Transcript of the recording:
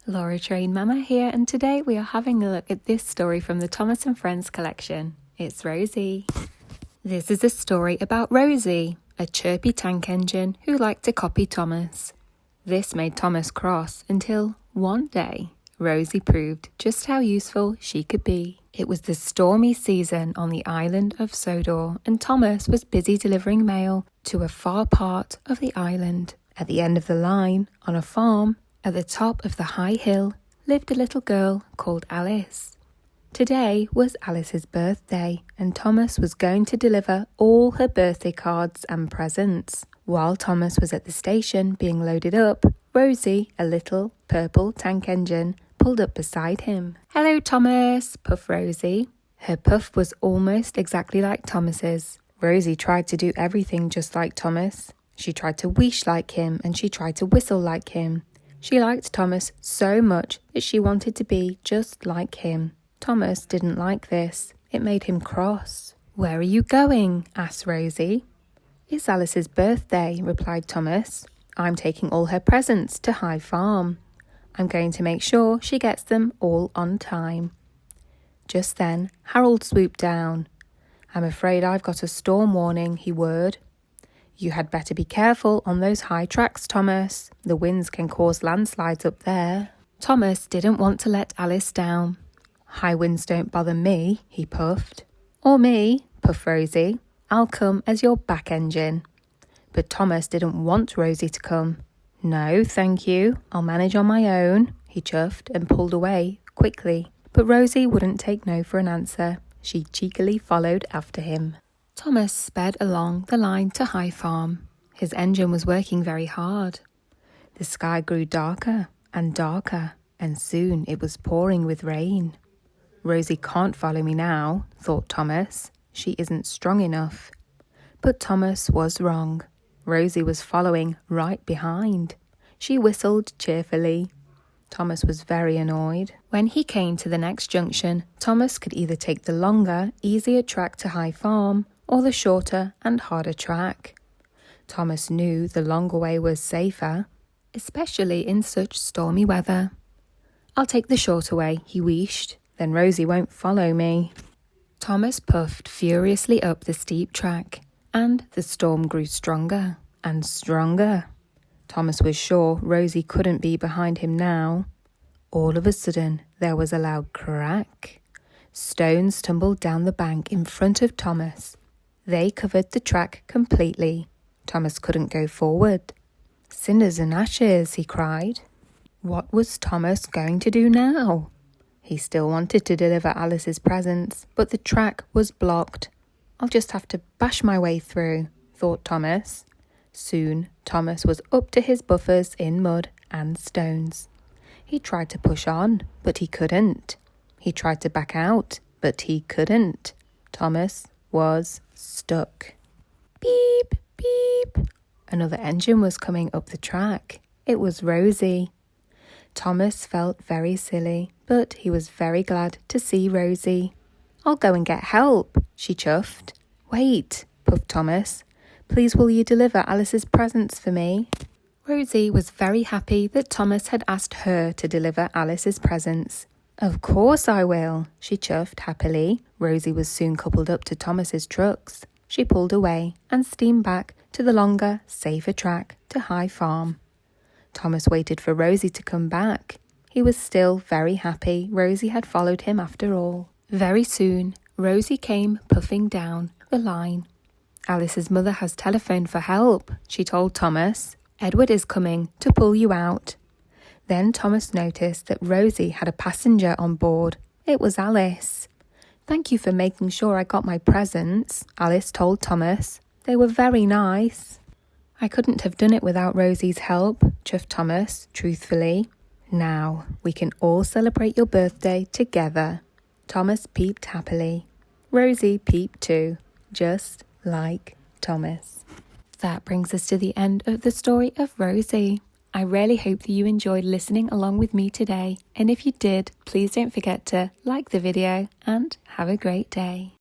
Laura Train Mama here, and today we are having a look at this story from the Thomas and Friends collection. It's Rosie. This is a story about Rosie, a chirpy tank engine who liked to copy Thomas. This made Thomas cross until one day Rosie proved just how useful she could be. It was the stormy season on the island of Sodor, and Thomas was busy delivering mail to a far part of the island. At the end of the line, on a farm, at the top of the high hill, lived a little girl called Alice. Today was Alice's birthday, and Thomas was going to deliver all her birthday cards and presents. While Thomas was at the station being loaded up, Rosie, a little purple tank engine, pulled up beside him. "Hello, Thomas," puffed Rosie. Her puff was almost exactly like Thomas's. Rosie tried to do everything just like Thomas. She tried to wheesh like him, and she tried to whistle like him. She liked Thomas so much that she wanted to be just like him. Thomas didn't like this. It made him cross. "Where are you going?" asked Rosie. "It's Alice's birthday," replied Thomas. "I'm taking all her presents to High Farm. I'm going to make sure she gets them all on time." Just then, Harold swooped down. "I'm afraid I've got a storm warning," he whirred. "You had better be careful on those high tracks, Thomas. The winds can cause landslides up there." Thomas didn't want to let Alice down. "High winds don't bother me," he puffed. "Or me," puffed Rosie. "I'll come as your back engine." But Thomas didn't want Rosie to come. "No, thank you. I'll manage on my own," he chuffed and pulled away quickly. But Rosie wouldn't take no for an answer. She cheekily followed after him. Thomas sped along the line to High Farm. His engine was working very hard. The sky grew darker and darker, and soon it was pouring with rain. "Rosie can't follow me now," thought Thomas. "She isn't strong enough." But Thomas was wrong. Rosie was following right behind. She whistled cheerfully. Thomas was very annoyed. When he came to the next junction, Thomas could either take the longer, easier track to High Farm or the shorter and harder track. Thomas knew the longer way was safer, especially in such stormy weather. "I'll take the shorter way," he wheeshed. "Then Rosie won't follow me." Thomas puffed furiously up the steep track, and the storm grew stronger and stronger. Thomas was sure Rosie couldn't be behind him now. All of a sudden, there was a loud crack. Stones tumbled down the bank in front of Thomas. They covered the track completely. Thomas couldn't go forward. "Cinders and ashes," he cried. What was Thomas going to do now? He still wanted to deliver Alice's presents, but the track was blocked. "I'll just have to bash my way through," thought Thomas. Soon, Thomas was up to his buffers in mud and stones. He tried to push on, but he couldn't. He tried to back out, but he couldn't. Thomas was stuck. Beep, beep. Another engine was coming up the track. It was Rosie. Thomas felt very silly, but he was very glad to see Rosie. "I'll go and get help," she chuffed. "Wait," puffed Thomas. "Please will you deliver Alice's presents for me?" Rosie was very happy that Thomas had asked her to deliver Alice's presents. "Of course I will," she chuffed happily. Rosie was soon coupled up to Thomas's trucks. She pulled away and steamed back to the longer, safer track to High Farm. Thomas waited for Rosie to come back. He was still very happy Rosie had followed him after all. Very soon, Rosie came puffing down the line. "Alice's mother has telephoned for help," she told Thomas. "Edward is coming to pull you out." Then Thomas noticed that Rosie had a passenger on board. It was Alice. "Thank you for making sure I got my presents," Alice told Thomas. "They were very nice." "I couldn't have done it without Rosie's help," chuffed Thomas, truthfully. "Now, we can all celebrate your birthday together." Thomas peeped happily. Rosie peeped too, just like Thomas. That brings us to the end of the story of Rosie. I really hope that you enjoyed listening along with me today, and if you did, please don't forget to like the video and have a great day.